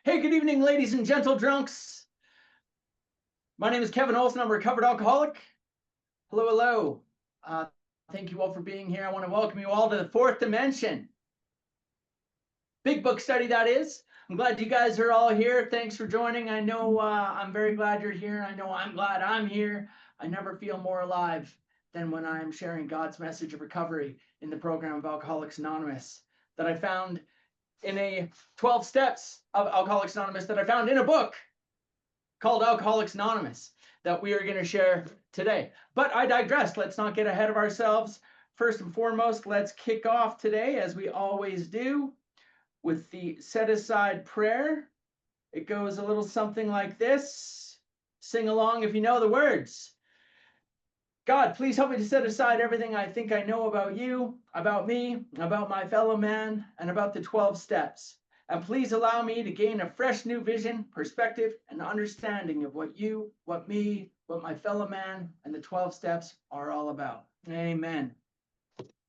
Hey, good evening, ladies and gentle drunks. My name is Kevin Olson. I'm a recovered alcoholic. Hello, hello. Thank you all for being here. I want to welcome you all to the fourth dimension. Big book study, that is. I'm glad you guys are all here. Thanks for joining. I know I'm very glad you're here. I know I'm glad I'm here. I never feel more alive than when I'm sharing God's message of recovery in the program of Alcoholics Anonymous that I found in a 12 steps of Alcoholics Anonymous that I found in a book called Alcoholics Anonymous that we are going to share today. But I digress. Let's not get ahead of ourselves. First and foremost, let's kick off today, as we always do, with the set aside prayer. It goes a little something like this. Sing along if you know the words. God, please help me to set aside everything I think I know about you, about me, about my fellow man, and about the 12 steps. And please allow me to gain a fresh new vision, perspective, and understanding of what you, what me, what my fellow man, and the 12 steps are all about. Amen.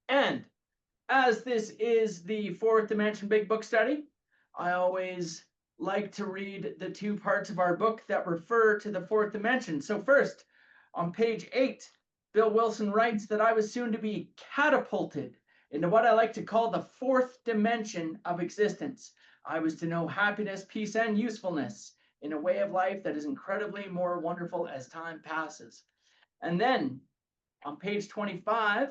And as this is the fourth dimension big book study, I always like to read the two parts of our book that refer to the fourth dimension. So first, on page 8, Bill Wilson writes that I was soon to be catapulted into what I like to call the fourth dimension of existence. I was to know happiness, peace, and usefulness in a way of life that is incredibly more wonderful as time passes. And then on page 25,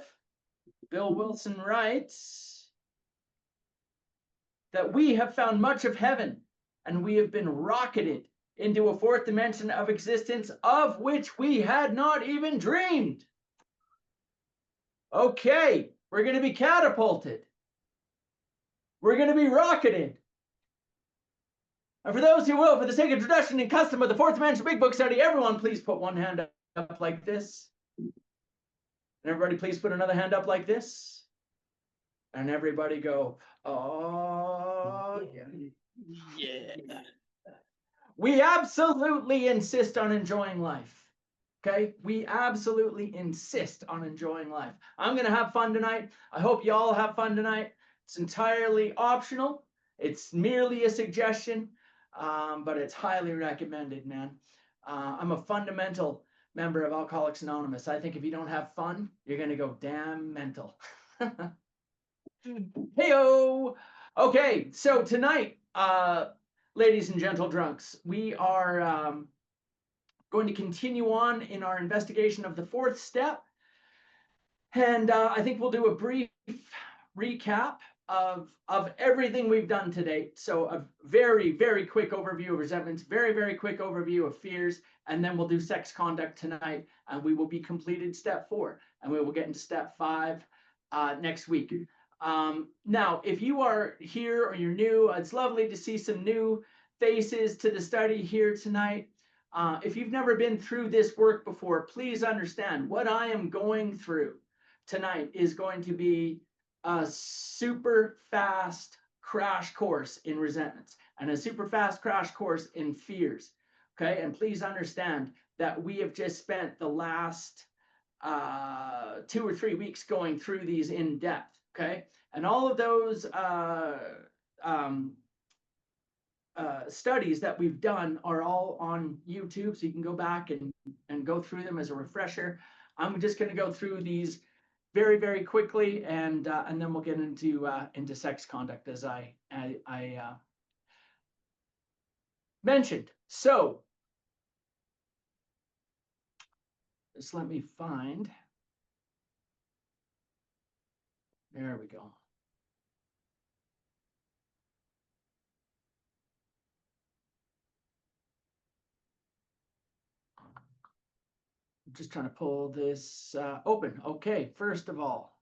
Bill Wilson writes that we have found much of heaven and we have been rocketed into a fourth dimension of existence of which we had not even dreamed. Okay, we're going to be catapulted. We're going to be rocketed. And for those who will, for the sake of tradition and custom of the fourth dimension big book study, everyone please put one hand up like this. And everybody please put another hand up like this. And everybody go, oh, yeah. We absolutely insist on enjoying life. Okay, we absolutely insist on enjoying life. I'm going to have fun tonight. I hope you all have fun tonight. It's entirely optional. It's merely a suggestion, but it's highly recommended, man. I'm a fundamental member of Alcoholics Anonymous. I think if you don't have fun, you're going to go damn mental. Hey-o! Okay, so tonight, ladies and gentle drunks, we are going to continue on in our investigation of the fourth step. And I think we'll do a brief recap of everything we've done to date. So a very, very quick overview of resentments, very, very quick overview of fears, and then we'll do sex conduct tonight, and we will be completed step 4, and we will get into step 5 next week. Now, if you are here or you're new, it's lovely to see some new faces to the study here tonight. If you've never been through this work before, please understand what I am going through tonight is going to be a super fast crash course in resentments and a super fast crash course in fears. Okay, and please understand that we have just spent the last 2 or 3 weeks going through these in depth. Okay, and all of those studies that we've done are all on YouTube, so you can go back and go through them as a refresher. I'm just going to go through these very, very quickly, and then we'll get into sex conduct as I mentioned. So just let me find. There we go. I'm just trying to pull this open. Okay, first of all,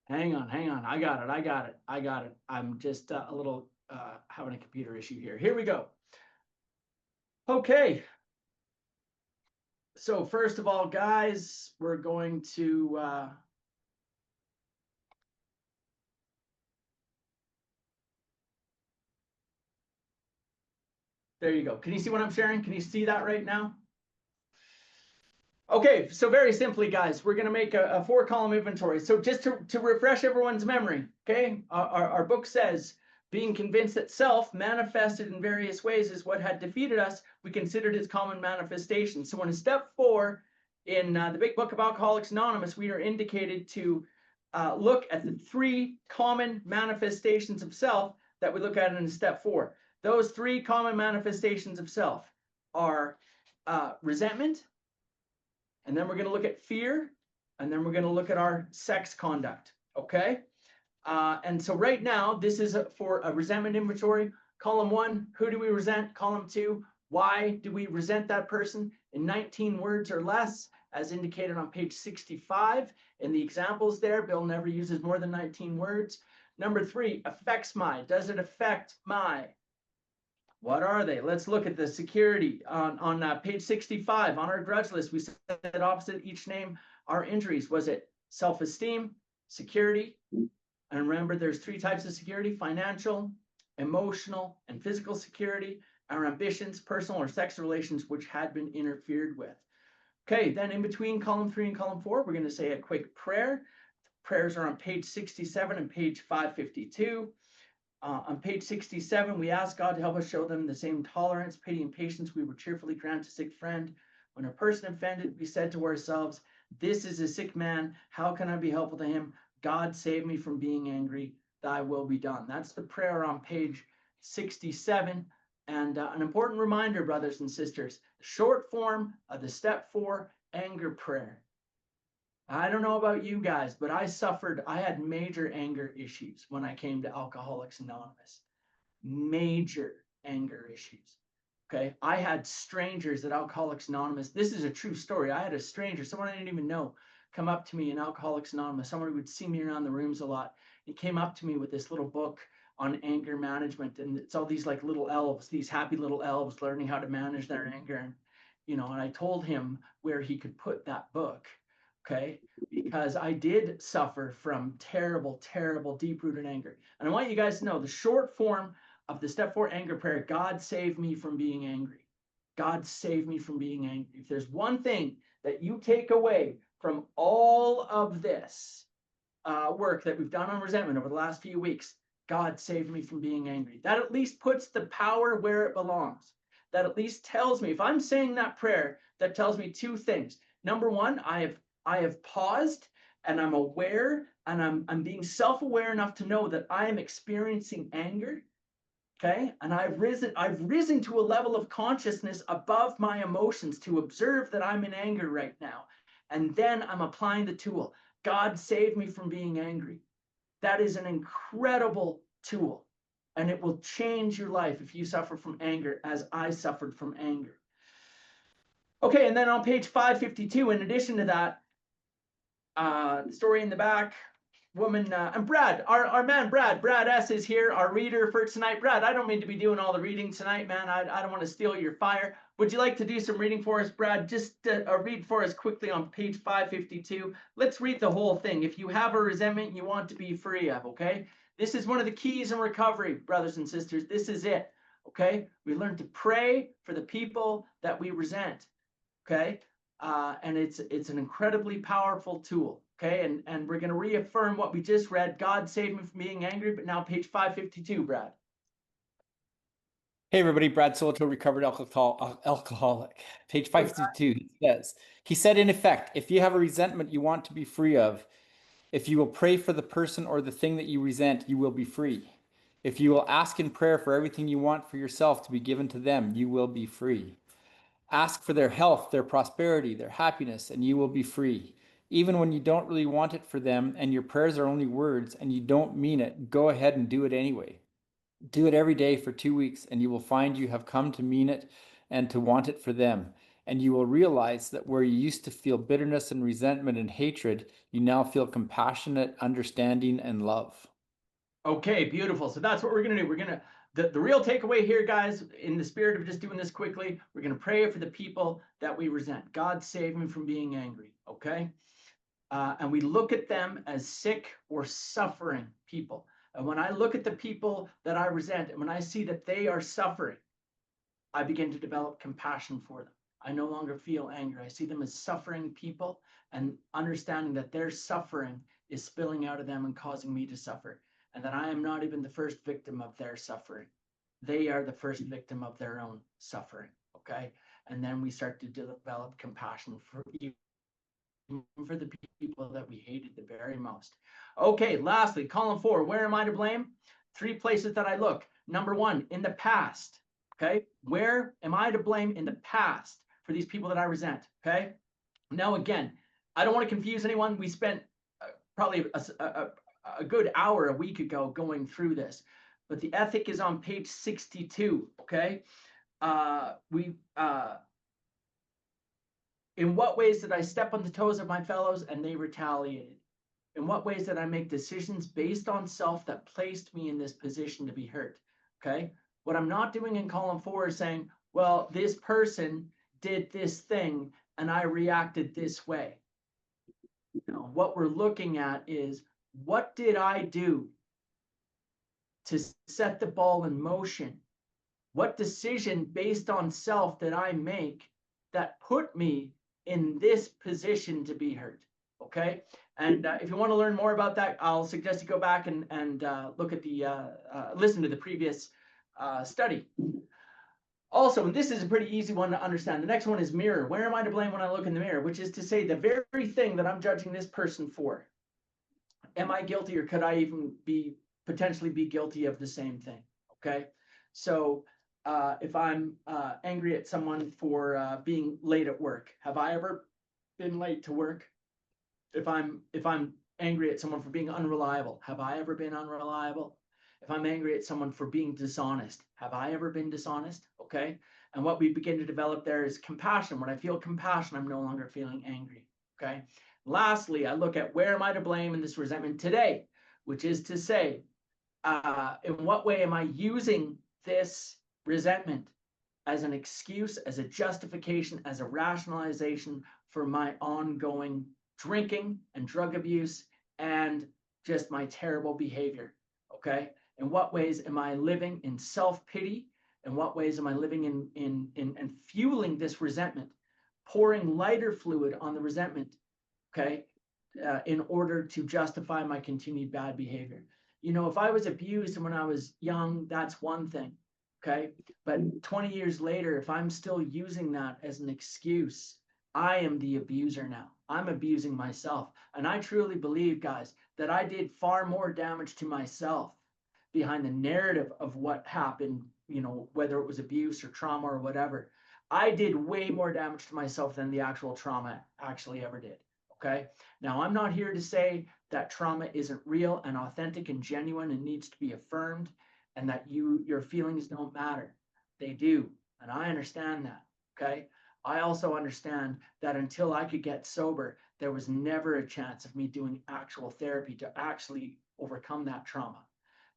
hang on. I got it. I'm just a little having a computer issue here. Here we go. Okay. So first of all, guys, we're going to There you go. Can you see what I'm sharing? Can you see that right now? Okay, so very simply, guys, we're going to make a 4-column inventory. So just to refresh everyone's memory, okay, our book says, being convinced that self manifested in various ways is what had defeated us, we considered its common manifestation. So in step 4 in the Big Book of Alcoholics Anonymous, we are indicated to look at the 3 common manifestations of self that we look at in step 4. Those 3 common manifestations of self are resentment, and then we're going to look at fear, and then we're going to look at our sex conduct, okay? And so right now, this is for a resentment inventory. Column 1, who do we resent? Column 2, why do we resent that person? In 19 words or less, as indicated on page 65. In the examples there, Bill never uses more than 19 words. Number 3, affects my. Does it affect my? What are they? Let's look at the security on page 65. On our grudge list, we said opposite each name our injuries. Was it self-esteem, security? And remember, there's 3 types of security: financial, emotional, and physical security. Our ambitions, personal or sex relations, which had been interfered with. Okay, then in between column 3 and column 4, we're going to say a quick prayer. Prayers are on page 67 and page 552. On page 67, we ask God to help us show them the same tolerance, pity, and patience we would cheerfully grant to sick friend. When a person offended, we said to ourselves, this is a sick man. How can I be helpful to him? God save me from being angry. Thy will be done. That's the prayer on page 67. And an important reminder, brothers and sisters, the short form of the step 4 anger prayer. I don't know about you guys, but I had major anger issues when I came to Alcoholics Anonymous. Major anger issues. Okay. I had strangers at Alcoholics Anonymous. This is a true story. I had a stranger, someone I didn't even know, come up to me in Alcoholics Anonymous. Someone who would see me around the rooms a lot. He came up to me with this little book on anger management. And it's all these like little elves, these happy little elves learning how to manage their anger. And, and I told him where he could put that book. Okay, because I did suffer from terrible, terrible, deep-rooted anger. And I want you guys to know the short form of the step 4 anger prayer: God save me from being angry. God save me from being angry. If there's one thing that you take away from all of this work that we've done on resentment over the last few weeks, God save me from being angry. That at least puts the power where it belongs. That at least tells me, if I'm saying that prayer, that tells me 2 things. Number 1, I have paused and I'm aware, and I'm being self-aware enough to know that I am experiencing anger. Okay. And I've risen to a level of consciousness above my emotions to observe that I'm in anger right now. And then I'm applying the tool. God save me from being angry. That is an incredible tool. And it will change your life if you suffer from anger as I suffered from anger. Okay, and then on page 552, in addition to that, the story in the back, woman, and Brad, our man Brad S is here, our reader for tonight. Brad, I don't mean to be doing all the reading tonight, man. I don't want to steal your fire. Would you like to do some reading for us, Brad? Just read for us quickly on page 552. Let's read the whole thing. If you have a resentment you want to be free of, okay? This is one of the keys in recovery, brothers and sisters. This is it, okay? We learn to pray for the people that we resent, okay? And it's an incredibly powerful tool. Okay, and we're going to reaffirm what we just read. God save me from being angry. But now page 552, Brad. Hey everybody, Brad Soloto, recovered alcoholic. Page 552 he said, in effect, if you have a resentment you want to be free of, if you will pray for the person or the thing that you resent, you will be free. If you will ask in prayer for everything you want for yourself to be given to them, you will be free. Ask for their health, their prosperity, their happiness, and you will be free. Even when you don't really want it for them and your prayers are only words and you don't mean it, go ahead and do it anyway. Do it every day for 2 weeks and you will find you have come to mean it and to want it for them. And you will realize that where you used to feel bitterness and resentment and hatred, you now feel compassionate, understanding, and love. Okay, beautiful. So that's what we're going to do. We're going to, the real takeaway here, guys, in the spirit of just doing this quickly, we're going to pray for the people that we resent. God save me from being angry, okay? And we look at them as sick or suffering people. And when I look at the people that I resent, and when I see that they are suffering, I begin to develop compassion for them. I no longer feel anger. I see them as suffering people and understanding that their suffering is spilling out of them and causing me to suffer, and that I am not even the first victim of their suffering. They are the first victim of their own suffering. Okay. And then we start to develop compassion for the people that we hated the very most. Okay, lastly, column 4, where am I to blame? 3 places that I look. Number 1, in the past. Okay, where am I to blame in the past for these people that I resent? Okay, now again, I don't want to confuse anyone. We spent probably a good hour a week ago going through this, but the ethic is on page 62. Okay, in what ways did I step on the toes of my fellows and they retaliated? In what ways did I make decisions based on self that placed me in this position to be hurt? Okay. What I'm not doing in column 4 is saying, well, this person did this thing and I reacted this way. No, what we're looking at is, what did I do to set the ball in motion? What decision based on self did I make that put me in this position to be hurt? Okay. And if you want to learn more about that, I'll suggest you go back and look at the, listen to the previous study. Also, and this is a pretty easy one to understand. The next one is mirror. Where am I to blame when I look in the mirror? Which is to say, the very thing that I'm judging this person for. Am I guilty, or could I even potentially be guilty of the same thing? Okay. So if I'm angry at someone for being late at work, have I ever been late to work? If I'm angry at someone for being unreliable, have I ever been unreliable? If I'm angry at someone for being dishonest, have I ever been dishonest? Okay. And what we begin to develop there is compassion. When I feel compassion, I'm no longer feeling angry. Okay. Lastly, I look at, where am I to blame in this resentment today, which is to say, in what way am I using this resentment as an excuse, as a justification, as a rationalization for my ongoing drinking and drug abuse and just my terrible behavior? Okay. In what ways am I living in self-pity? In what ways am I living in and fueling this resentment, pouring lighter fluid on the resentment? Okay. In order to justify my continued bad behavior. You know, if I was abused when I was young, that's one thing. Okay. But 20 years later, if I'm still using that as an excuse, I am the abuser now. I'm abusing myself. And I truly believe, guys, that I did far more damage to myself behind the narrative of what happened, you know, whether it was abuse or trauma or whatever. I did way more damage to myself than the actual trauma actually ever did. Okay. Now, I'm not here to say that trauma isn't real and authentic and genuine and needs to be affirmed, and that your feelings don't matter. They do. And I understand that. Okay. I also understand that until I could get sober, there was never a chance of me doing actual therapy to actually overcome that trauma.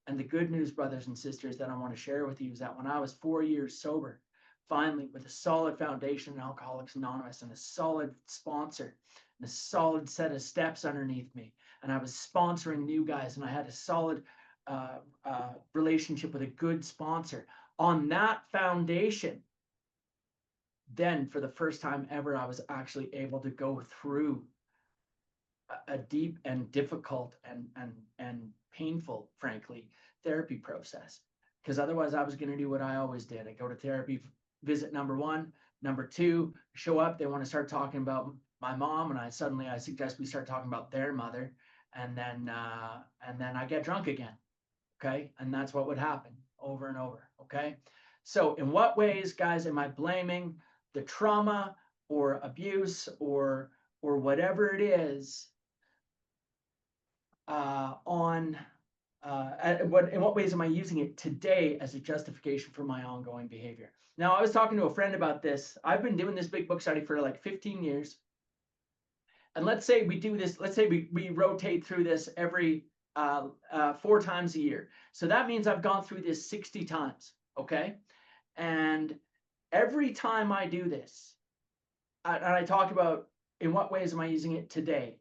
And the good news, brothers and sisters, that I want to share with you is that when I was 4 years sober, finally, with a solid foundation in Alcoholics Anonymous and a solid sponsor and a solid set of steps underneath me, and I was sponsoring new guys, and I had a solid relationship with a good sponsor, on that foundation, then for the first time ever, I was actually able to go through a deep and difficult and painful, frankly, therapy process. Because otherwise I was going to do what I always did. I go to therapy, visit number 1, number 2, show up, they want to start talking about my mom, and I suggest we start talking about their mother, and then I get drunk again. Okay. And that's what would happen over and over. Okay. So in what ways, guys, am I blaming the trauma or abuse or whatever it is in what ways am I using it today as a justification for my ongoing behavior? Now, I was talking to a friend about this. I've been doing this big book study for like 15 years. And let's say we do this, let's say we rotate through this every 4 times a year. So that means I've gone through this 60 times. Okay. And every time I do this, and I talk about in what ways am I using it today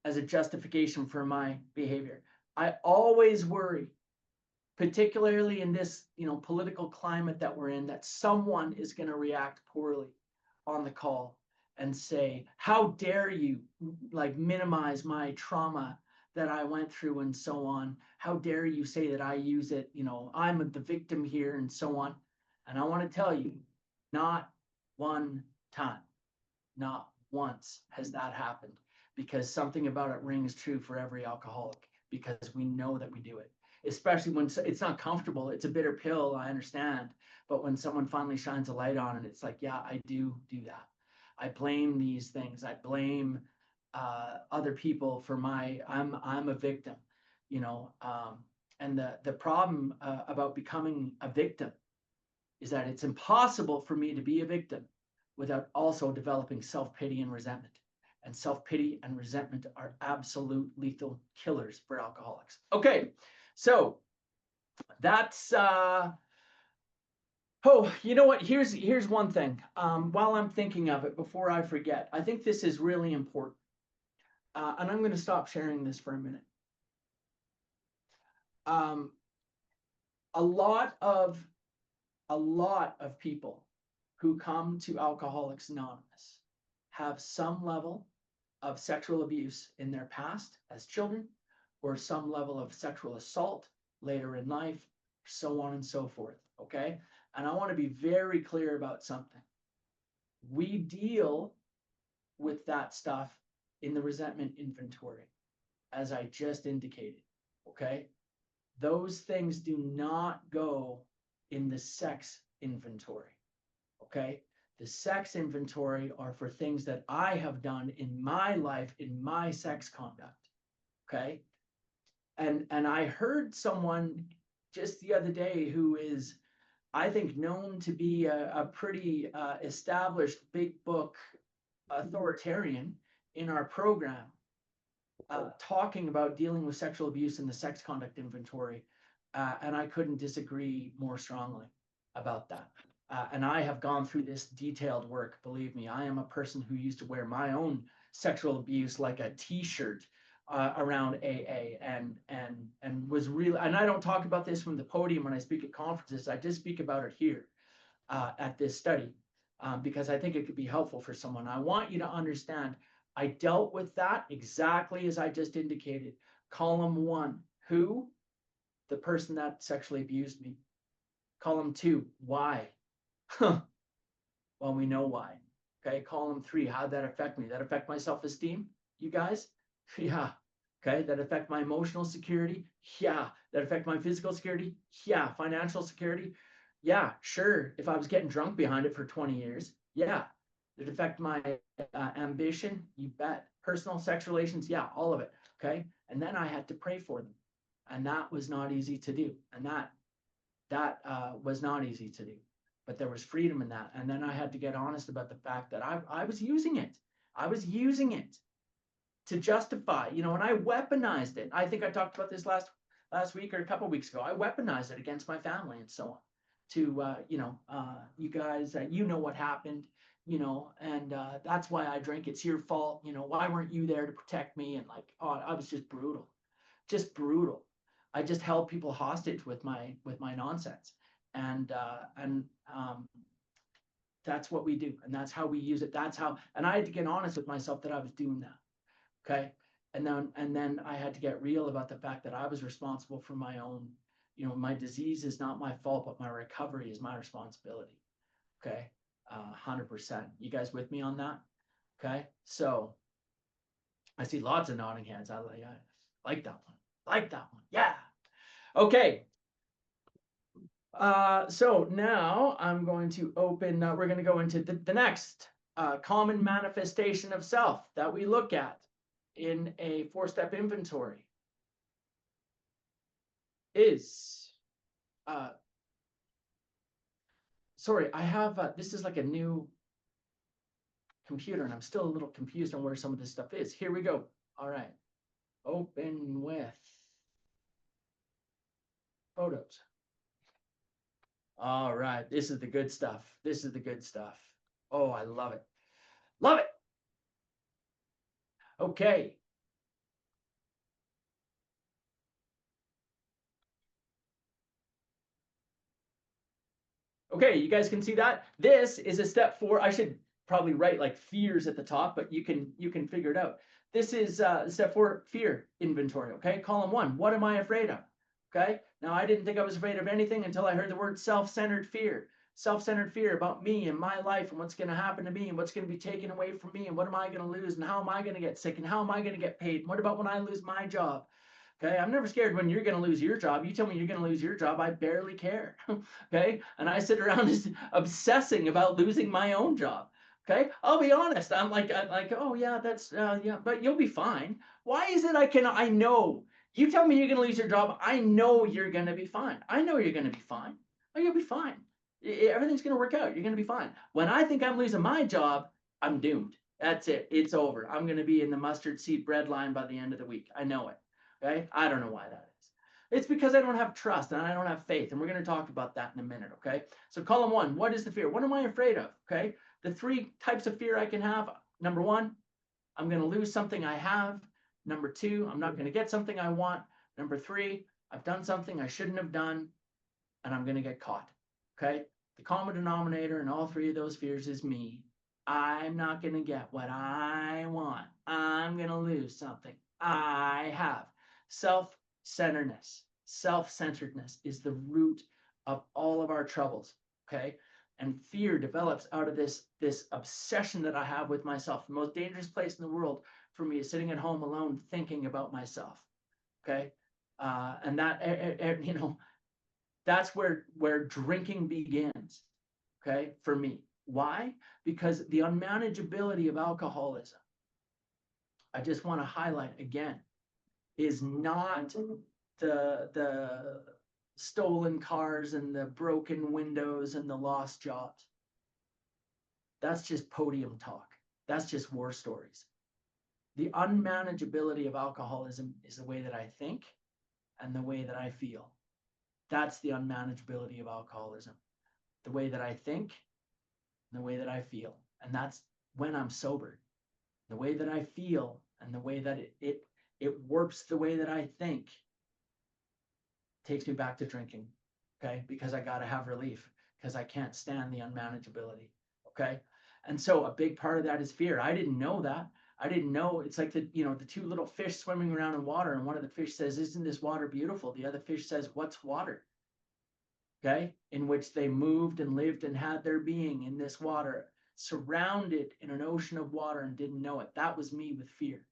as a justification for my behavior, I always worry particularly in this, political climate that we're in, that someone is going to react poorly on the call and say, how dare you like minimize my trauma that I went through and so on. How dare you say that I use it, I'm the victim here and so on. And I want to tell you, not one time, not once has that happened, because something about it rings true for every alcoholic, because we know that we do it, especially when it's not comfortable. It's a bitter pill, I understand. But when someone finally shines a light on it, it's like, yeah, I do that. I blame these things. I blame other people for I'm a victim, and the problem about becoming a victim is that it's impossible for me to be a victim without also developing self-pity and resentment. And self-pity and resentment are absolute lethal killers for alcoholics. Okay, so that's you know what? Here's one thing. While I'm thinking of it, before I forget, I think this is really important. And I'm going to stop sharing this for a minute. A lot of people who come to Alcoholics Anonymous have some level of sexual abuse in their past as children, or some level of sexual assault later in life, so on and so forth. Okay. And I want to be very clear about something. We deal with that stuff in the resentment inventory, as I just indicated. Okay. Those things do not go in the sex inventory. Okay. The sex inventory are for things that I have done in my life, in my sex conduct. Okay. And I heard someone just the other day who is, I think, known to be a pretty established big book authoritarian in our program, talking about dealing with sexual abuse in the sex conduct inventory. And I couldn't disagree more strongly about that. And I have gone through this detailed work. Believe me, I am a person who used to wear my own sexual abuse like a t-shirt around AA, and was really, and I don't talk about this from the podium when I speak at conferences. I just speak about it here at this study because I think it could be helpful for someone. I want you to understand, I dealt with that exactly as I just indicated. Column 1, who? The person that sexually abused me. Column 2, why? Well, we know why. Okay. Column 3, how'd that affect me? That affect my self-esteem, you guys? Yeah. Okay. That affect my emotional security? Yeah. That affect my physical security? Yeah. Financial security? Yeah, sure. If I was getting drunk behind it for 20 years, yeah. Did it affect my ambition? You bet. Personal sex relations? Yeah, all of it. Okay. And then I had to pray for them. And that was not easy to do. And that was not easy to do. But there was freedom in that. And then I had to get honest about the fact that I was using it. I was using it to justify, and I weaponized it. I think I talked about this last week or a couple of weeks ago. I weaponized it against my family and so on. To you guys, you know what happened, and that's why I drink. It's your fault. Why weren't you there to protect me? And like, oh, I was just brutal. I just held people hostage with my nonsense, and that's what we do, and that's how we use it. And I had to get honest with myself that I was doing that. Okay, and then I had to get real about the fact that I was responsible for my own. My disease is not my fault, but my recovery is my responsibility. Okay, 100%. You guys with me on that? Okay, so I see lots of nodding heads. I like that one. Like that one. Yeah. Okay. So now I'm going to open, we're going to go into the next common manifestation of self that we look at in a 4-step inventory is, sorry, I have, this is like a new computer and I'm still a little confused on where some of this stuff is. Here we go. All right. Open with photos. All right. This is the good stuff. This is the good stuff. Oh, I love it. Love it. Okay. Okay, you guys can see that. This is a step 4. I should probably write like fears at the top, but you can figure it out. This is step 4, fear inventory. Okay, column 1, what am I afraid of? Okay, now I didn't think I was afraid of anything until I heard the word self-centered fear. Self-centered fear about me and my life and what's going to happen to me and what's going to be taken away from me and what am I going to lose and how am I going to get sick and how am I going to get paid? And what about when I lose my job? Okay, I'm never scared when you're going to lose your job. You tell me you're going to lose your job, I barely care. Okay, and I sit around just obsessing about losing my own job. Okay, I'll be honest. I'm like, oh yeah, that's yeah, but you'll be fine. Why is it I know? You tell me you're going to lose your job. I know you're going to be fine. I know you're going to be fine. Oh, you'll be fine. Everything's going to work out. You're going to be fine. When I think I'm losing my job, I'm doomed. That's it. It's over. I'm going to be in the mustard seed bread line by the end of the week. I know it. Okay. I don't know why that is. It's because I don't have trust and I don't have faith. And we're going to talk about that in a minute. Okay. So column 1, what is the fear? What am I afraid of? Okay. The 3 types of fear I can have. Number 1, I'm going to lose something I have. Number 2, I'm not going to get something I want. Number 3, I've done something I shouldn't have done and I'm going to get caught. Okay. The common denominator in all 3 of those fears is me. I'm not going to get what I want. I'm going to lose something I have. Self-centeredness, self-centeredness is the root of all of our troubles. Okay. And fear develops out of this obsession that I have with myself. The most dangerous place in the world for me is sitting at home alone thinking about myself. Okay. And that, you know, that's where drinking begins. Okay. For me. Why? Because the unmanageability of alcoholism, I just want to highlight again, is not the stolen cars and the broken windows and the lost jobs. That's just podium talk. That's just war stories. The unmanageability of alcoholism is the way that I think and the way that I feel. That's the unmanageability of alcoholism. The way that I think and the way that I feel. And that's when I'm sober. The way that I feel and the way that it warps the way that I think takes me back to drinking. Okay. Because I got to have relief because I can't stand the unmanageability. Okay. And so a big part of that is fear. I didn't know that. I didn't know. It's like the 2 little fish swimming around in water. And one of the fish says, "Isn't this water beautiful?" The other fish says, "What's water?" Okay. In which they moved and lived and had their being in this water, surrounded in an ocean of water and didn't know it. That was me with fear.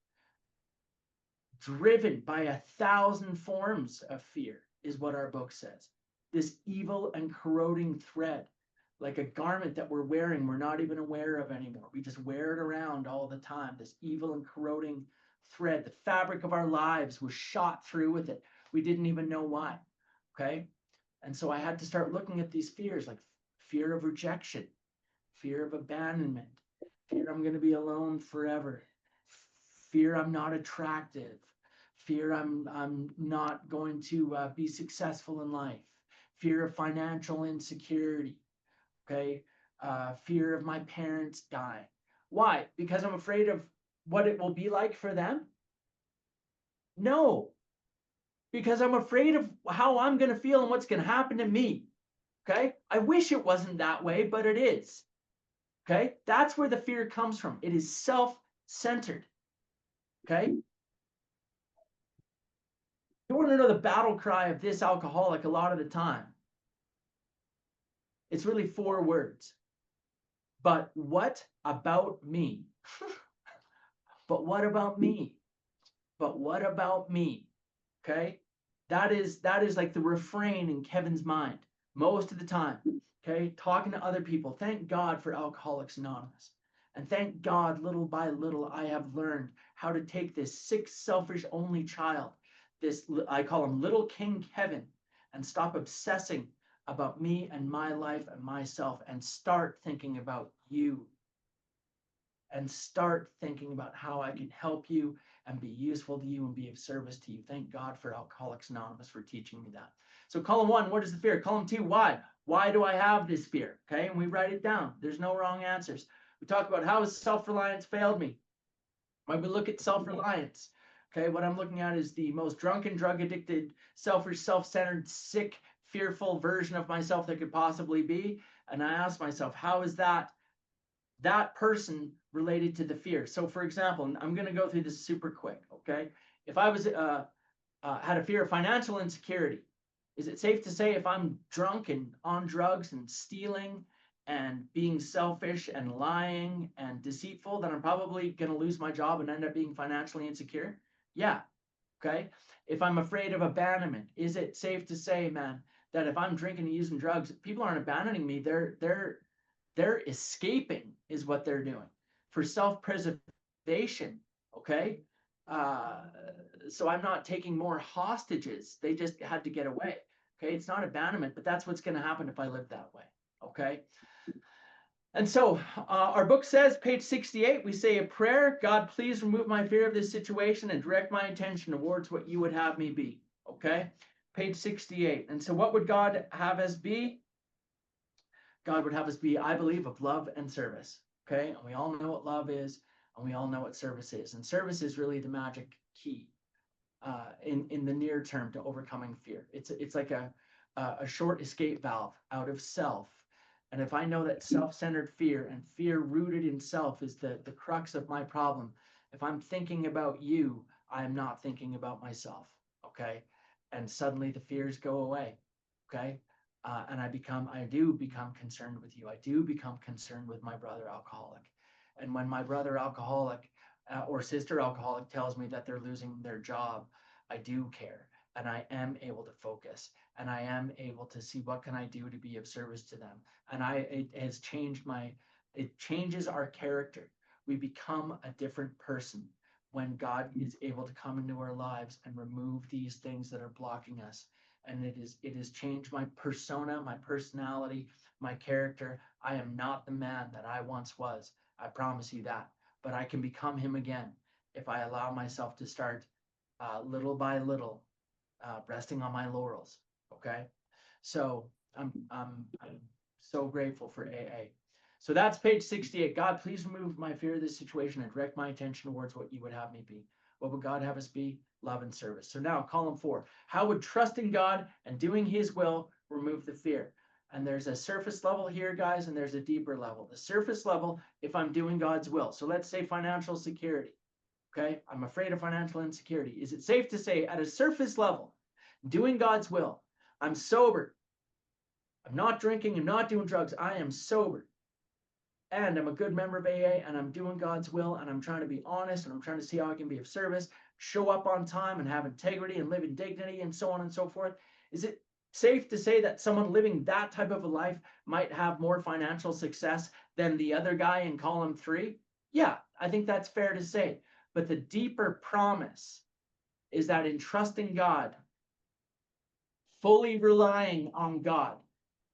Driven by 1,000 forms of fear is what our book says. This evil and corroding thread, like a garment that we're wearing, we're not even aware of anymore. We just wear it around all the time. This evil and corroding thread, the fabric of our lives was shot through with it. We didn't even know why. Okay. And so I had to start looking at these fears, like fear of rejection, fear of abandonment, fear I'm going to be alone forever, fear I'm not attractive, fear I'm not going to be successful in life, fear of financial insecurity, okay, fear of my parents dying. Why? Because I'm afraid of what it will be like for them? No, because I'm afraid of how I'm going to feel and what's going to happen to me. Okay. I wish it wasn't that way, but it is. Okay. That's where the fear comes from. It is self-centered. Okay. You want to know the battle cry of this alcoholic a lot of the time? It's really 4 words. But what about me? But what about me? But what about me? Okay. That is like the refrain in Kevin's mind most of the time. Okay. Talking to other people. Thank God for Alcoholics Anonymous. And thank God, little by little, I have learned how to take this sick, selfish only child, this, I call him little King Kevin, and stop obsessing about me and my life and myself and start thinking about you. And start thinking about how I can help you and be useful to you and be of service to you. Thank God for Alcoholics Anonymous for teaching me that. So column 1, what is the fear? Column 2, why? Why do I have this fear? Okay, and we write it down. There's no wrong answers. We talk about how has self-reliance failed me. When we look at self-reliance, okay, what I'm looking at is the most drunken, drug-addicted, selfish, self-centered, sick, fearful version of myself there could possibly be. And I ask myself, how is that person related to the fear? So for example, and I'm going to go through this super quick. Okay. If I was, had a fear of financial insecurity, is it safe to say if I'm drunk and on drugs and stealing and being selfish and lying and deceitful, that I'm probably going to lose my job and end up being financially insecure? Yeah. Okay. If I'm afraid of abandonment, is it safe to say, man, that if I'm drinking and using drugs, people aren't abandoning me. They're escaping is what they're doing for self-preservation. Okay. So I'm not taking more hostages. They just had to get away. Okay. It's not abandonment, but that's what's going to happen if I live that way. Okay. And so our book says, page 68, we say a prayer: God, please remove my fear of this situation and direct my attention towards what you would have me be. Okay. Page 68. And so what would God have us be? God would have us be, I believe, of love and service. Okay. And we all know what love is, and we all know what service is. And service is really the magic key in the near term to overcoming fear. It's like a short escape valve out of self. And if I know that self-centered fear and fear rooted in self is the crux of my problem, if I'm thinking about you, I'm not thinking about myself. Okay. And suddenly the fears go away. Okay. And I do become concerned with you. I do become concerned with my brother alcoholic. And when my brother alcoholic or sister alcoholic tells me that they're losing their job, I do care, and I am able to focus, and I am able to see what can I do to be of service to them. And it changes our character. We become a different person when God is able to come into our lives and remove these things that are blocking us. And it has changed my persona, my personality, my character. I am not the man that I once was. I promise you that. But I can become him again if I allow myself to start little by little, resting on my laurels. Okay. So I'm so grateful for AA. So that's page 68. God, please remove my fear of this situation and direct my attention towards what you would have me be. What would God have us be? Love and service. So now column 4, how would trusting God and doing his will remove the fear? And there's a surface level here, guys, and there's a deeper level. The surface level, if I'm doing God's will. So let's say financial security. Okay, I'm afraid of financial insecurity. Is it safe to say at a surface level, doing God's will, I'm sober, I'm not drinking, I'm not doing drugs, I am sober, and I'm a good member of AA, and I'm doing God's will, and I'm trying to be honest, and I'm trying to see how I can be of service, show up on time and have integrity and live in dignity and so on and so forth? Is it safe to say that someone living that type of a life might have more financial success than the other guy in column 3? Yeah, I think that's fair to say. But the deeper promise is that in trusting God, fully relying on God,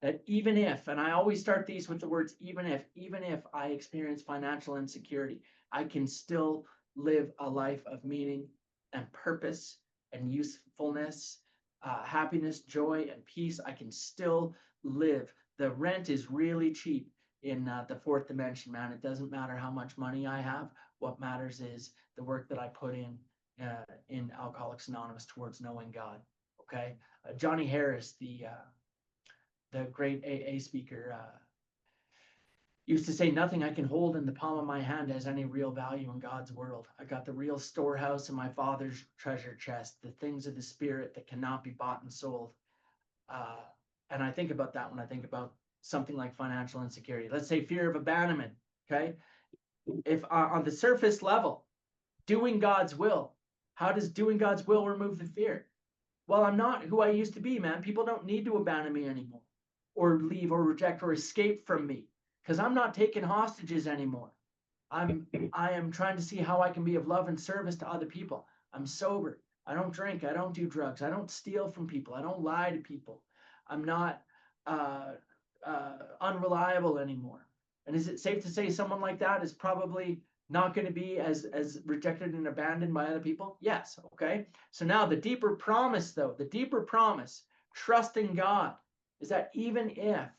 that even if, and I always start these with the words, even if I experience financial insecurity, I can still live a life of meaning and purpose and usefulness, happiness, joy, and peace. I can still live. The rent is really cheap in the fourth dimension, man. It doesn't matter how much money I have. What matters is the work that I put in Alcoholics Anonymous towards knowing God. Okay, Johnny Harris, the great AA speaker, used to say, nothing I can hold in the palm of my hand has any real value in God's world. I got the real storehouse in my Father's treasure chest, the things of the Spirit that cannot be bought and sold. And I think about that when I think about something like financial insecurity. Let's say fear of abandonment. Okay, if on the surface level, doing God's will, how does doing God's will remove the fear? Well, I'm not who I used to be, man. People don't need to abandon me anymore, or leave, or reject, or escape from me, because I'm not taking hostages anymore. I am trying to see how I can be of love and service to other people. I'm sober. I don't drink. I don't do drugs. I don't steal from people. I don't lie to people. I'm not unreliable anymore. And is it safe to say someone like that is probably not going to be as rejected and abandoned by other people? Yes. Okay. So now the deeper promise, though, the deeper promise, trusting God, is that even if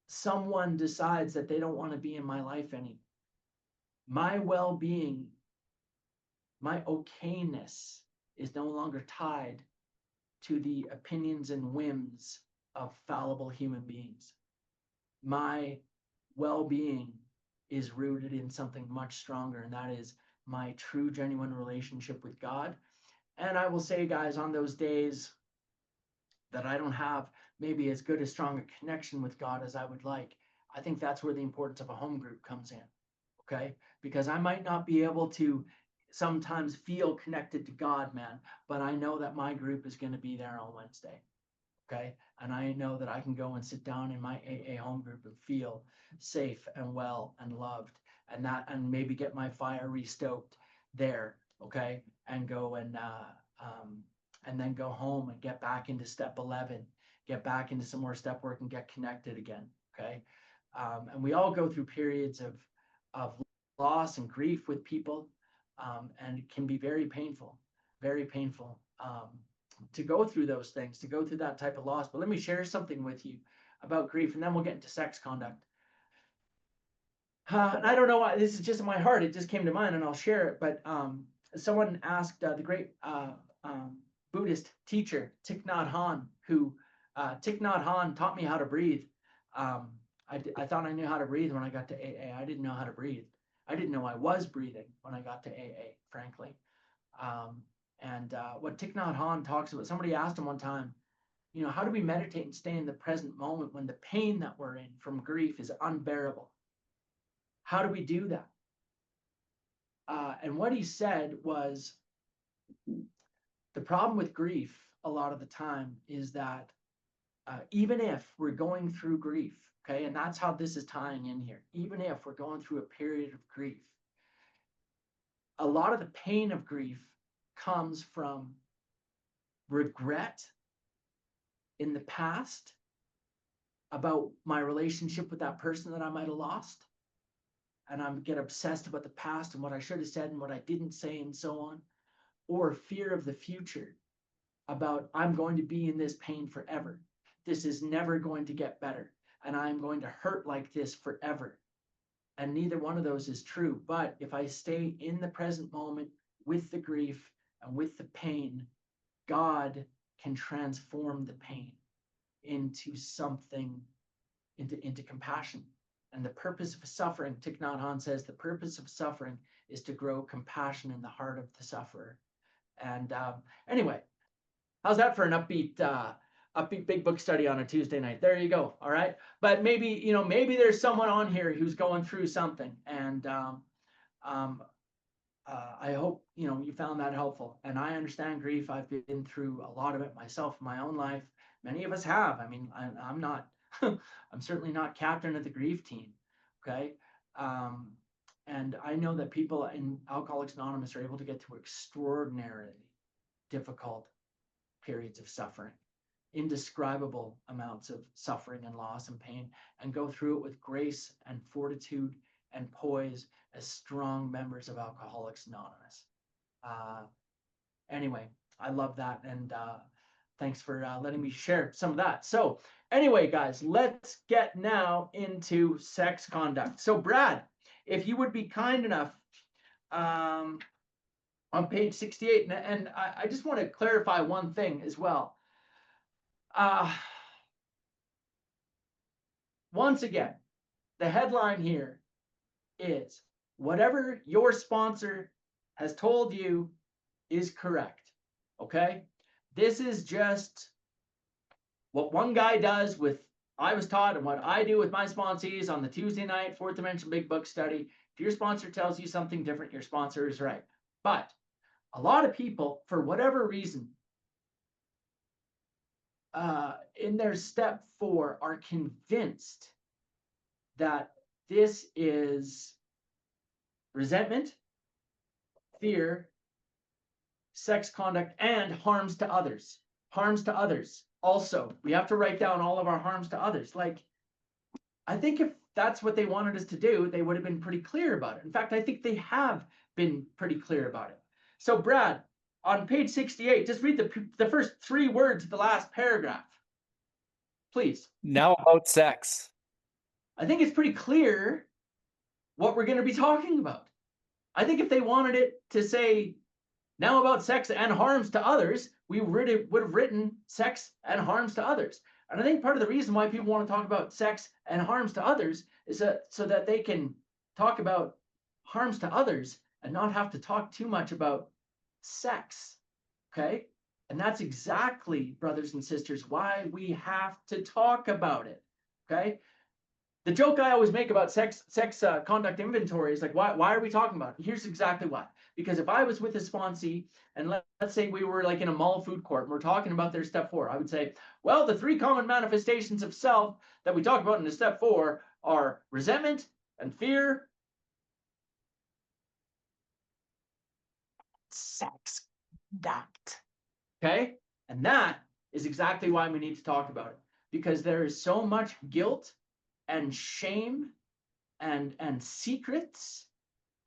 someone decides that they don't want to be in my life anymore, my well-being, my okayness is no longer tied to the opinions and whims of fallible human beings. My well-being is rooted in something much stronger, and that is my true, genuine relationship with God. And I will say, guys, on those days that I don't have maybe as good a strong a connection with God as I would like, I think that's where the importance of a home group comes in. Okay? Because I might not be able to sometimes feel connected to God, man, but I know that my group is going to be there on Wednesday. Okay? And I know that I can go and sit down in my AA home group and feel safe and well and loved, and maybe get my fire restoked there. Okay? And go and then go home and get back into step 11, get back into some more step work and get connected again. Okay? And we all go through periods of loss and grief with people, and it can be very painful to go through those things, to go through that type of loss. But let me share something with you about grief, and then we'll get into sex conduct. And I don't know why, this is just in my heart, it just came to mind, and I'll share it. But someone asked the great Buddhist teacher Thich Nhat Hanh, who Thich Nhat Hanh taught me how to breathe. I thought I knew how to breathe when I got to AA. I didn't know how to breathe. I didn't know I was breathing when I got to AA, frankly. And what Thich Nhat Hanh talks about, somebody asked him one time, you know, how do we meditate and stay in the present moment when the pain that we're in from grief is unbearable? How do we do that? And what he said was, the problem with grief a lot of the time is that even if we're going through grief, okay, and that's how this is tying in here, even if we're going through a period of grief, a lot of the pain of grief comes from regret in the past about my relationship with that person that I might have lost. And I get obsessed about the past and what I should have said and what I didn't say and so on. Or fear of the future about I'm going to be in this pain forever. This is never going to get better. And I'm going to hurt like this forever. And neither one of those is true. But if I stay in the present moment with the grief and with the pain, God can transform the pain into something, into compassion. And the purpose of suffering, Thich Nhat Hanh says, the purpose of suffering is to grow compassion in the heart of the sufferer. And anyway, how's that for an upbeat big book study on a Tuesday night? There you go. All right. But maybe, maybe there's someone on here who's going through something. And I hope, you found that helpful. And I understand grief. I've been through a lot of it myself in my own life. Many of us have. I mean, I'm not, I'm certainly not captain of the grief team. Okay. And I know that people in Alcoholics Anonymous are able to get through extraordinarily difficult periods of suffering, indescribable amounts of suffering and loss and pain, and go through it with grace and fortitude and poise as strong members of Alcoholics Anonymous. Anyway, I love that. And thanks for letting me share some of that. So anyway, guys, let's get now into sex conduct. So Brad, if you would be kind enough, on page 68, and I just want to clarify one thing as well. Once again, the headline here is, whatever your sponsor has told you is correct. Okay? This is just what one guy does with, I was taught, and what I do with my sponsees on the Tuesday night Fourth Dimension Big Book Study. If your sponsor tells you something different, your sponsor is right. But a lot of people, for whatever reason, in their step 4, are convinced that this is resentment, fear, sex conduct, and harms to others. Harms to others. Also, we have to write down all of our harms to others. Like, I think if that's what they wanted us to do, they would have been pretty clear about it. In fact, I think they have been pretty clear about it. So Brad, on page 68, just read the first 3 words of the last paragraph, please. Now about sex. I think it's pretty clear what we're going to be talking about. I think if they wanted it to say now about sex and harms to others, we would have written sex and harms to others. And I think part of the reason why people want to talk about sex and harms to others is that so that they can talk about harms to others and not have to talk too much about sex. Okay. And that's exactly, brothers and sisters, why we have to talk about it. Okay. The joke I always make about sex conduct inventory is like, why are we talking about it? Here's exactly why. Because if I was with a sponsee and let's say we were like in a mall food court and we're talking about their step 4, I would say, well, the 3 common manifestations of self that we talk about in the step 4 are resentment and fear, sex conduct. Okay? And that is exactly why we need to talk about it, because there is so much guilt and shame and secrets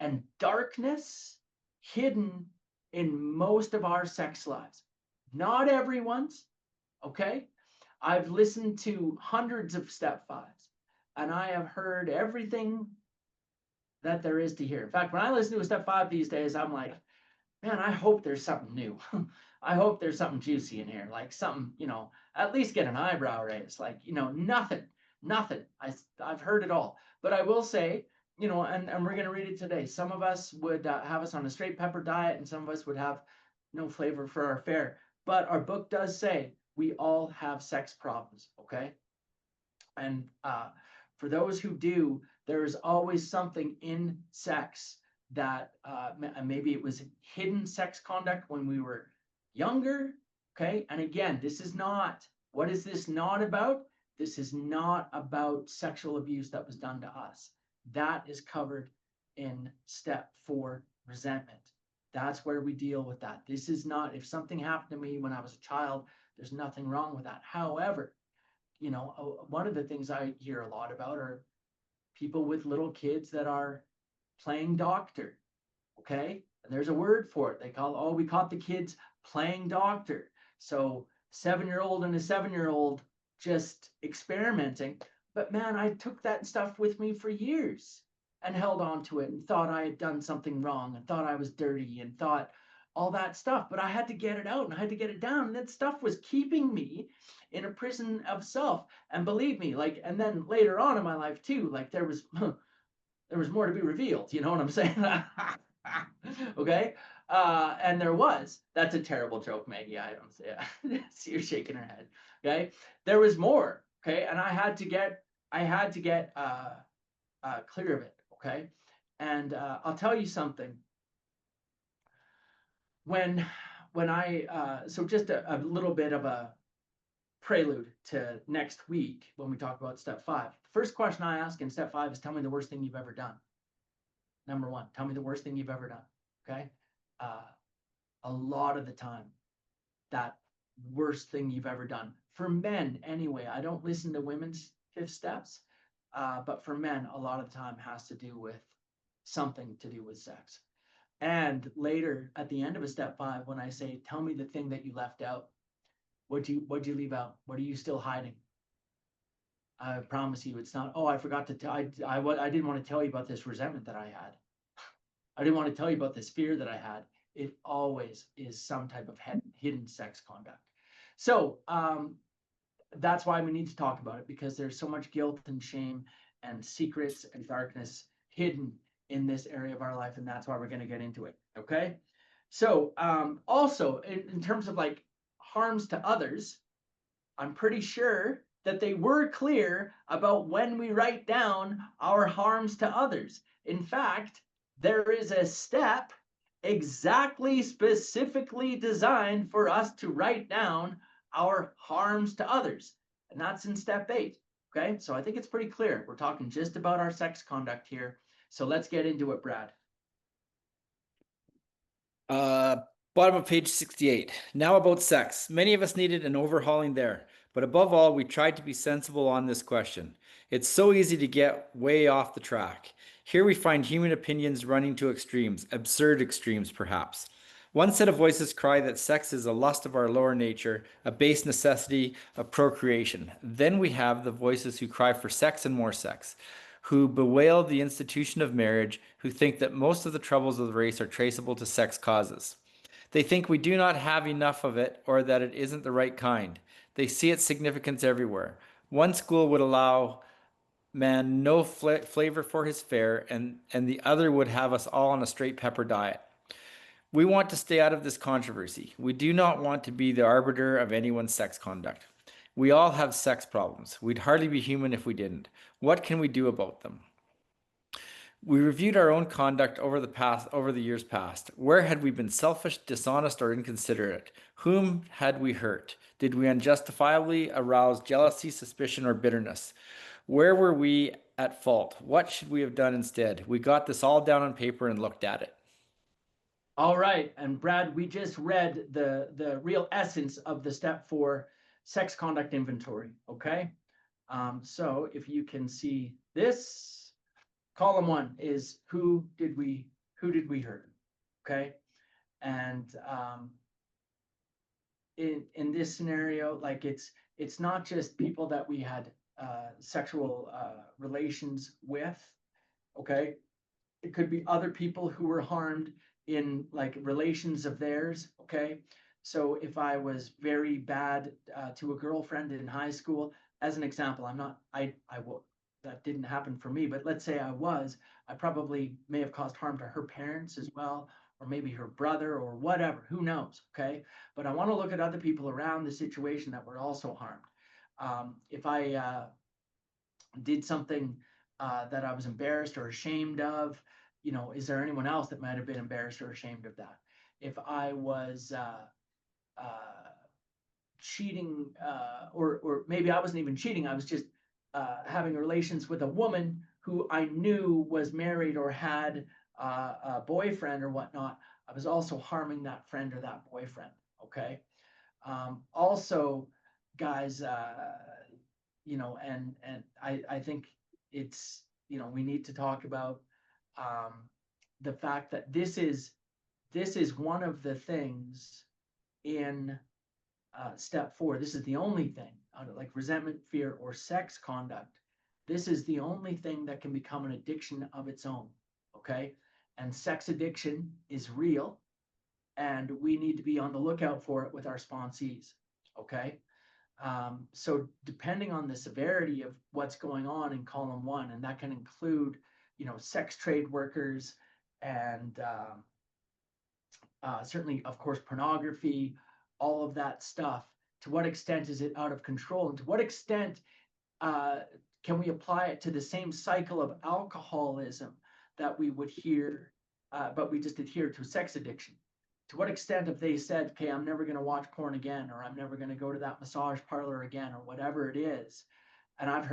and darkness hidden in most of our sex lives. Not everyone's, okay? I've listened to hundreds of step 5s and I have heard everything that there is to hear. In fact, when I listen to a step 5 these days, I'm like, man, I hope there's something new. I hope there's something juicy in here, like something, at least get an eyebrow raised, like, nothing. I've heard it all. But I will say, and we're going to read it today. Some of us would have us on a straight pepper diet, and some of us would have no flavor for our fare. But our book does say we all have sex problems, okay? And for those who do, there is always something in sex that maybe it was hidden sex conduct when we were younger, okay? And again, what is this not about? This is not about sexual abuse that was done to us. That is covered in step 4, resentment. That's where we deal with that. This is not, if something happened to me when I was a child, there's nothing wrong with that. However, one of the things I hear a lot about are people with little kids that are playing doctor, okay? And there's a word for it. We caught the kids playing doctor. So 7-year-old and a 7-year-old just experimenting. But man, I took that stuff with me for years and held on to it and thought I had done something wrong and thought I was dirty and thought all that stuff. But I had to get it out and I had to get it down. And that stuff was keeping me in a prison of self. And believe me, and then later on in my life too, there was more to be revealed. You know what I'm saying? Okay. And there was. That's a terrible joke, Maggie. I don't say it. See, you're shaking her head. Okay. There was more. Okay. And I had to get clear of it. Okay. And I'll tell you something. When I so just a little bit of a prelude to next week when we talk about step 5. The first question I ask in step 5 is, tell me the worst thing you've ever done. Number 1, tell me the worst thing you've ever done. Okay. A lot of the time, that worst thing you've ever done, for men anyway, I don't listen to women's 5th steps, but for men, a lot of the time has to do with something to do with sex. And later at the end of a step 5, when I say, tell me the thing that you left out, what'd you leave out? What are you still hiding? I promise you, it's not, oh, I forgot to tell, I didn't want to tell you about this resentment that I had. I didn't want to tell you about this fear that I had. It always is some type of hidden sex conduct. So that's why we need to talk about it, because there's so much guilt and shame and secrets and darkness hidden in this area of our life. And that's why we're going to get into it. Okay. So also in terms of harms to others, I'm pretty sure that they were clear about when we write down our harms to others. In fact, there is a step exactly specifically designed for us to write down our harms to others. And that's in step 8. Okay, so I think it's pretty clear. We're talking just about our sex conduct here. So let's get into it, Brad. Bottom of page 68. Now about sex. Many of us needed an overhauling there, but above all, we tried to be sensible on this question. It's so easy to get way off the track. Here we find human opinions running to extremes, absurd extremes perhaps. One set of voices cry that sex is a lust of our lower nature, a base necessity of procreation. Then we have the voices who cry for sex and more sex, who bewail the institution of marriage, who think that most of the troubles of the race are traceable to sex causes. They think we do not have enough of it or that it isn't the right kind. They see its significance everywhere. One school would allow man no flavor for his fare, and the other would have us all on a straight pepper diet. We want to stay out of this controversy. We do not want to be the arbiter of anyone's sex conduct. We all have sex problems. We'd hardly be human if we didn't. What can we do about them? We reviewed our own conduct over the years past. Where had we been selfish, dishonest, or inconsiderate? Whom had we hurt? Did we unjustifiably arouse jealousy, suspicion, or bitterness? Where were we at fault? What should we have done instead? We got this all down on paper and looked at it. All right, and Brad, we just read the real essence of the step 4 sex conduct inventory, okay? So if you can see this, column 1 is who did we hurt, okay? And in this scenario, like it's not just people that we had sexual relations with, okay? It could be other people who were harmed in like relations of theirs, okay? So if I was very bad to a girlfriend in high school, as an example, I will, that didn't happen for me, but let's say I probably may have caused harm to her parents as well, or maybe her brother or whatever, who knows, okay? But I want to look at other people around the situation that were also harmed. If I did something that I was embarrassed or ashamed of, you know, is there anyone else that might have been embarrassed or ashamed of that? If I was cheating, or maybe I wasn't even cheating, I was just having relations with a woman who I knew was married or had a boyfriend or whatnot, I was also harming that friend or that boyfriend, okay? Also, guys, you know, and I think it's, you know, we need to talk about the fact that this is one of the things in step 4. This is the only thing, like resentment, fear, or sex conduct. This is the only thing that can become an addiction of its own, okay? And sex addiction is real, and we need to be on the lookout for it with our sponsees, okay? So depending on the severity of what's going on in column 1, and that can include, you know, sex trade workers and certainly, of course, pornography, all of that stuff. To what extent is it out of control? And to what extent can we apply it to the same cycle of alcoholism that we would hear, but we just adhere to sex addiction? To what extent have they said, okay, I'm never going to watch porn again, or I'm never going to go to that massage parlor again, or whatever it is? And I've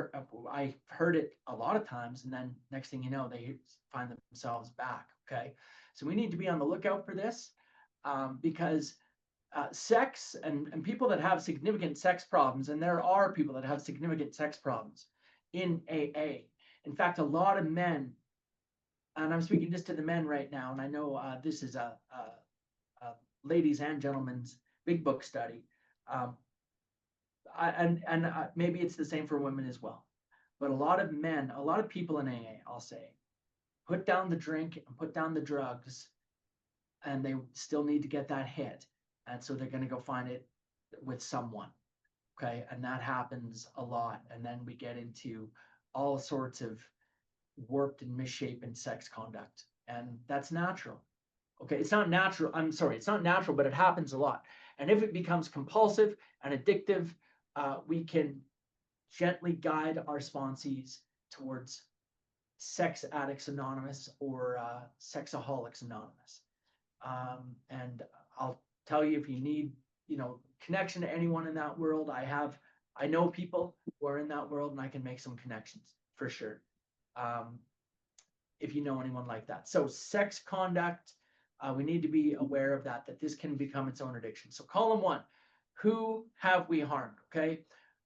heard it a lot of times, and then next thing you know, they find themselves back, okay? So we need to be on the lookout for this, because sex and people that have significant sex problems, and there are people that have significant sex problems in AA. In fact, a lot of men, and I'm speaking just to the men right now, and I know this is a ladies and gentlemen's big book study. Maybe it's the same for women as well. But a lot of men, a lot of people in AA, I'll say, put down the drink and put down the drugs, and they still need to get that hit. And so they're going to go find it with someone. Okay. And that happens a lot. And then we get into all sorts of warped and misshapen sex conduct. And that's natural. Okay. It's not natural. I'm sorry. It's not natural, but it happens a lot. And if it becomes compulsive and addictive, we can gently guide our sponsees towards Sex Addicts Anonymous or Sexaholics Anonymous. And I'll tell you, if you need, you know, connection to anyone in that world, I know people who are in that world, and I can make some connections for sure. If you know anyone like that. So sex conduct, we need to be aware of that this can become its own addiction. So column 1, who have we harmed? Okay.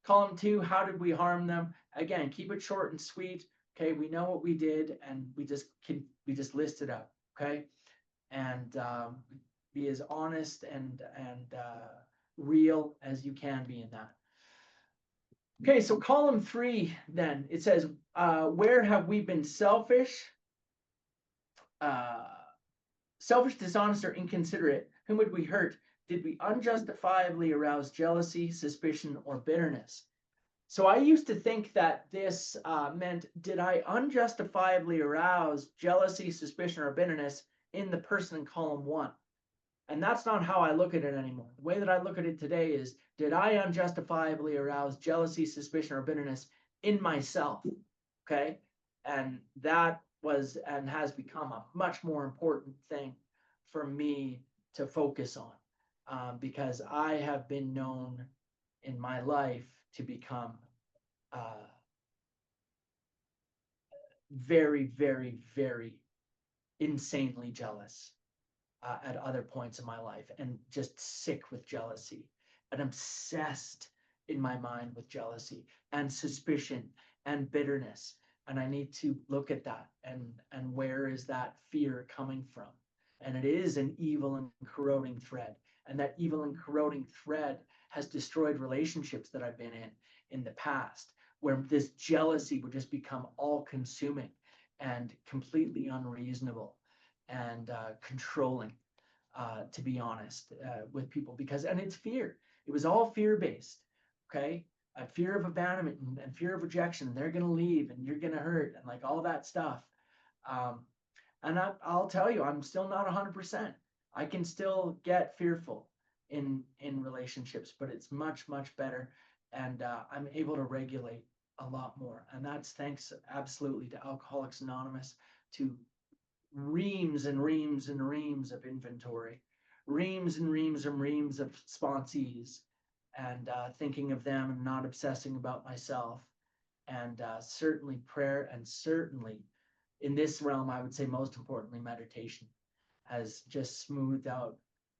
Column 2, how did we harm them? Again, keep it short and sweet. Okay. We know what we did, and we just list it out. Okay. And be as honest and real as you can be in that. Okay, so column 3, then it says, where have we been selfish, dishonest, or inconsiderate whom would we hurt? Did we unjustifiably arouse jealousy, suspicion, or bitterness? So I used to think that this meant, did I unjustifiably arouse jealousy, suspicion, or bitterness in the person in column 1? And that's not how I look at it anymore. The way that I look at it today is, did I unjustifiably arouse jealousy, suspicion, or bitterness in myself? Okay. And that was and has become a much more important thing for me to focus on, because I have been known in my life to become very, very, very insanely jealous at other points in my life, and just sick with jealousy and obsessed in my mind with jealousy and suspicion and bitterness. And I need to look at that and where is that fear coming from? And it is an evil and corroding thread. And that evil and corroding thread has destroyed relationships that I've been in the past, where this jealousy would just become all consuming and completely unreasonable and controlling, to be honest, with people, because, and it's fear. It was all fear based. Okay. Fear of abandonment and fear of rejection. They're going to leave and you're going to hurt and like all that stuff. And I'll tell you, I'm still not 100%. I can still get fearful in relationships, but it's much, much better. And I'm able to regulate a lot more. And that's thanks absolutely to Alcoholics Anonymous, to reams and reams and reams of inventory, reams and reams and reams of sponsees, and thinking of them and not obsessing about myself. And certainly prayer, and certainly in this realm, I would say most importantly, meditation has just smoothed out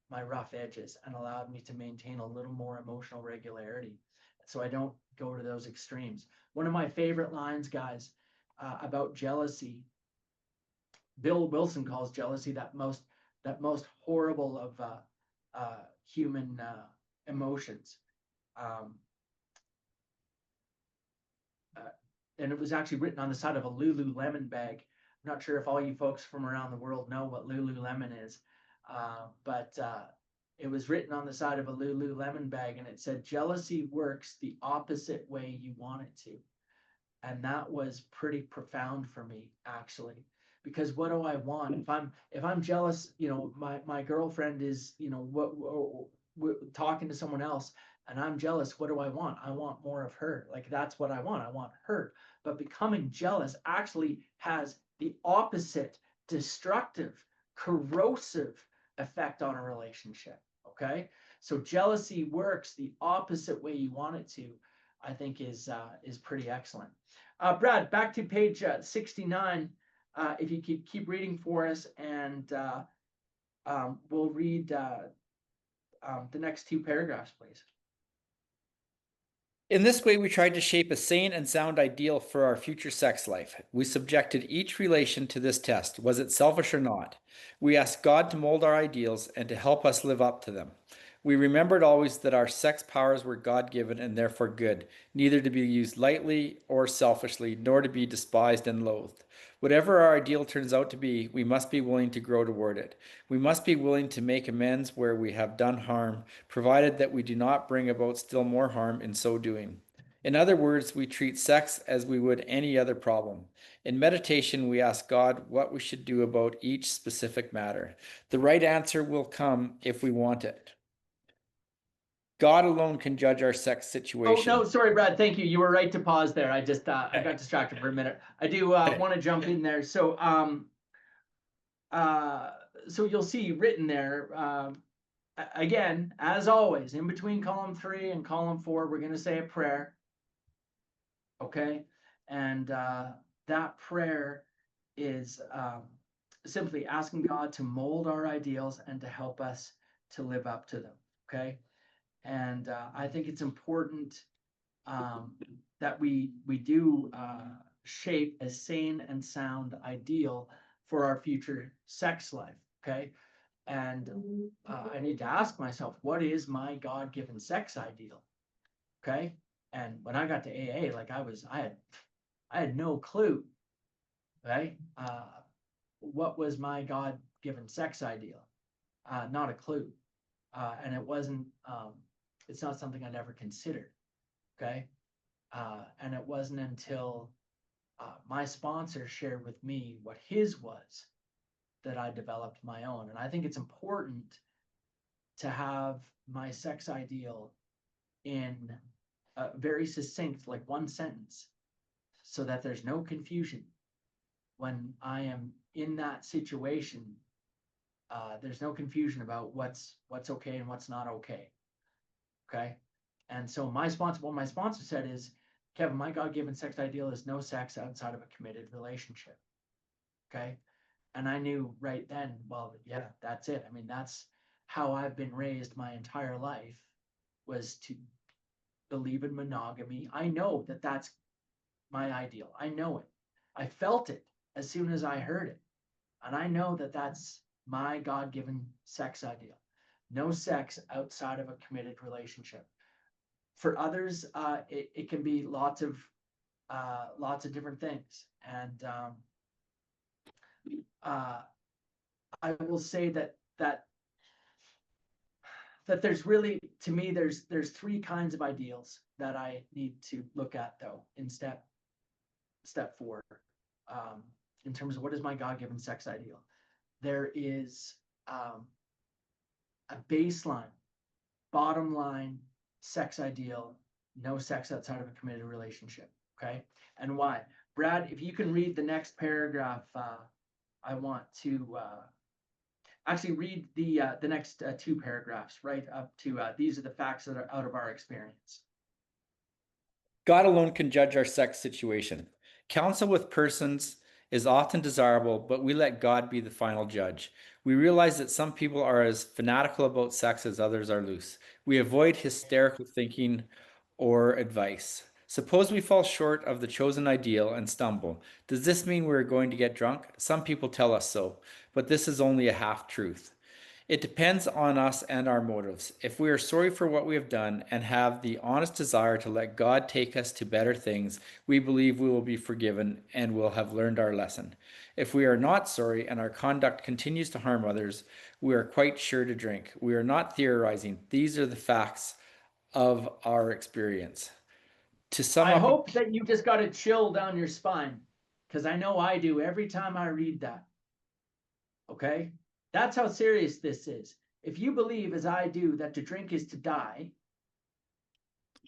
my rough edges and allowed me to maintain a little more emotional regularity, so I don't go to those extremes. One of my favorite lines, guys, about jealousy, Bill Wilson calls jealousy that most horrible of human emotions. And it was actually written on the side of a Lululemon bag. I'm not sure if all you folks from around the world know what Lululemon is, but it was written on the side of a Lululemon bag, and it said, "Jealousy works the opposite way you want it to." And that was pretty profound for me, actually, because what do I want? If I'm jealous, my girlfriend is, talking to someone else, and I'm jealous, what do I want? I want more of her. Like, that's what I want. I want her. But becoming jealous actually has the opposite destructive, corrosive effect on a relationship. Okay. So jealousy works the opposite way you want it to, I think is pretty excellent. Brad, back to page 69. If you could keep reading for us, and we'll read the next 2 paragraphs, please. In this way, we tried to shape a sane and sound ideal for our future sex life. We subjected each relation to this test. Was it selfish or not? We asked God to mold our ideals and to help us live up to them. We remembered always that our sex powers were God-given and therefore good, neither to be used lightly or selfishly, nor to be despised and loathed. Whatever our ideal turns out to be, we must be willing to grow toward it. We must be willing to make amends where we have done harm, provided that we do not bring about still more harm in so doing. In other words, we treat sex as we would any other problem. In meditation, we ask God what we should do about each specific matter. The right answer will come if we want it. God alone can judge our sex situation. Oh, no, sorry, Brad. Thank you. You were right to pause there. I just, I got distracted for a minute. I do want to jump in there. So, so you'll see written there, again, as always, in between column 3 and column 4, we're going to say a prayer. Okay. And that prayer is simply asking God to mold our ideals and to help us to live up to them. Okay. And I think it's important that we do shape a sane and sound ideal for our future sex life. Okay. And I need to ask myself, what is my God-given sex ideal? Okay. And when I got to AA, like I had no clue. Right. What was my God-given sex ideal? Not a clue. And it wasn't, it's not something I'd ever considered. Okay. And it wasn't until my sponsor shared with me what his was that I developed my own. And I think it's important to have my sex ideal in very succinct, like one sentence, so that there's no confusion when I am in that situation. There's no confusion about what's okay and what's not okay. Okay. And so what my sponsor said is, Kevin, my God-given sex ideal is no sex outside of a committed relationship. Okay. And I knew right then, well, yeah, that's it. I mean, that's how I've been raised my entire life, was to believe in monogamy. I know that that's my ideal. I know it. I felt it as soon as I heard it. And I know that that's my God-given sex ideal. No sex outside of a committed relationship. For others, it can be lots of different things. And I will say that there's really, to me, there's three kinds of ideals that I need to look at, though, in step 4, in terms of what is my God-given sex ideal. There is a baseline, bottom line sex ideal: no sex outside of a committed relationship. Okay. And why? Brad, if you can read the next paragraph, I want to actually read the next 2 paragraphs, right up to these are the facts that are out of our experience. God alone can judge our sex situation. Counsel with persons is often desirable, but we let God be the final judge. We realize that some people are as fanatical about sex as others are loose. We avoid hysterical thinking or advice. Suppose we fall short of the chosen ideal and stumble. Does this mean we're going to get drunk? Some people tell us so, but this is only a half truth. It depends on us and our motives. If we are sorry for what we have done and have the honest desire to let God take us to better things, we believe we will be forgiven and will have learned our lesson. If we are not sorry and our conduct continues to harm others, we are quite sure to drink. We are not theorizing. These are the facts of our experience. To sum I up, hope that you just got a chill down your spine, because I know I do every time I read that. Okay? That's how serious this is. If you believe, as I do, that to drink is to die,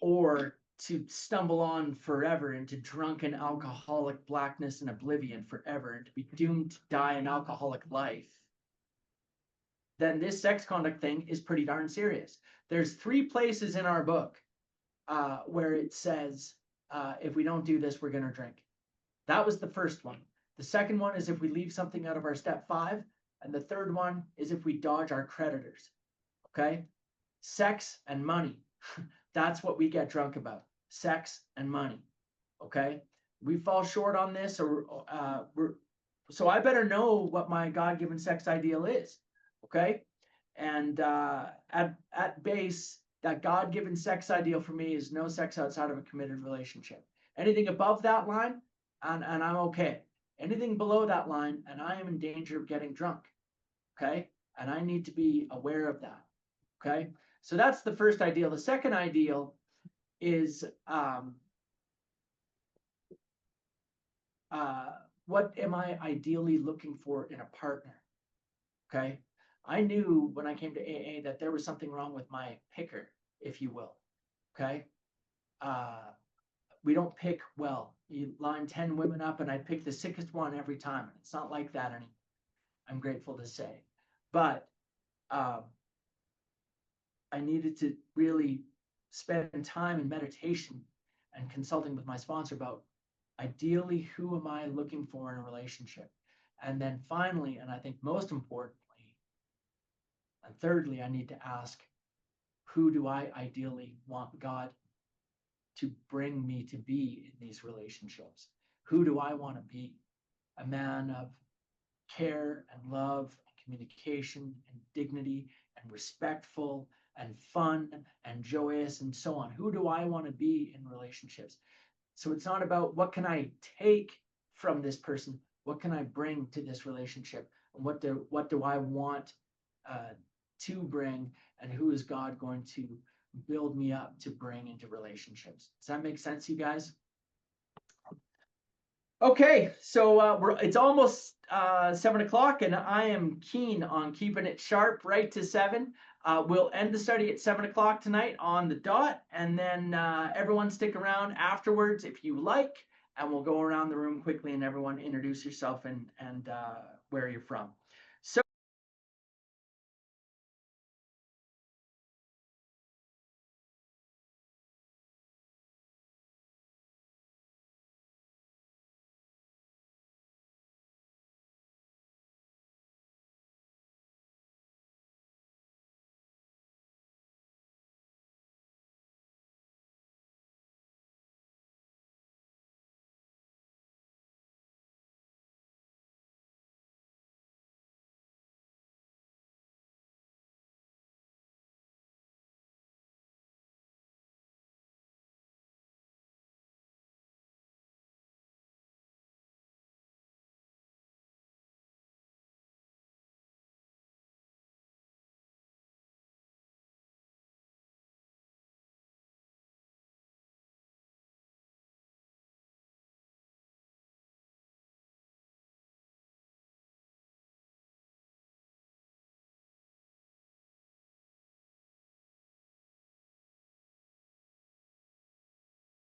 or to stumble on forever into drunken alcoholic blackness and oblivion forever, and to be doomed to die an alcoholic life, then this sex conduct thing is pretty darn serious. There's 3 places in our book where it says, if we don't do this, we're going to drink. That was the first one. The second one is if we leave something out of our step 5. And the third one is if we dodge our creditors. Okay? Sex and money. That's what we get drunk about. Sex and money. Okay? We fall short on this, or so I better know what my God-given sex ideal is. Okay? And at base, that God-given sex ideal for me is no sex outside of a committed relationship. Anything above that line, and I'm okay. Anything below that line, and I am in danger of getting drunk. Okay. And I need to be aware of that. Okay. So that's the first ideal. The second ideal is what am I ideally looking for in a partner? Okay. I knew when I came to AA that there was something wrong with my picker, if you will. Okay. We don't pick well. You line 10 women up and I pick the sickest one every time. It's not like that anymore, I'm grateful to say. But I needed to really spend time in meditation and consulting with my sponsor about ideally who am I looking for in a relationship. And then finally, and I think most importantly, and thirdly, I need to ask, who do I ideally want God to bring me to be in these relationships? Who do I want to be? A man of care and love and communication and dignity and respectful and fun and joyous and so on. Who do I want to be in relationships? So it's not about what can I take from this person, what can I bring to this relationship, and what do I want to bring, and who is God going to build me up to bring into relationships. Does that make sense, you guys? Okay, so it's almost 7 o'clock, and I am keen on keeping it sharp right to 7. We'll end the study at 7 o'clock tonight on the dot, and then everyone stick around afterwards if you like, and we'll go around the room quickly and everyone introduce yourself and where you're from.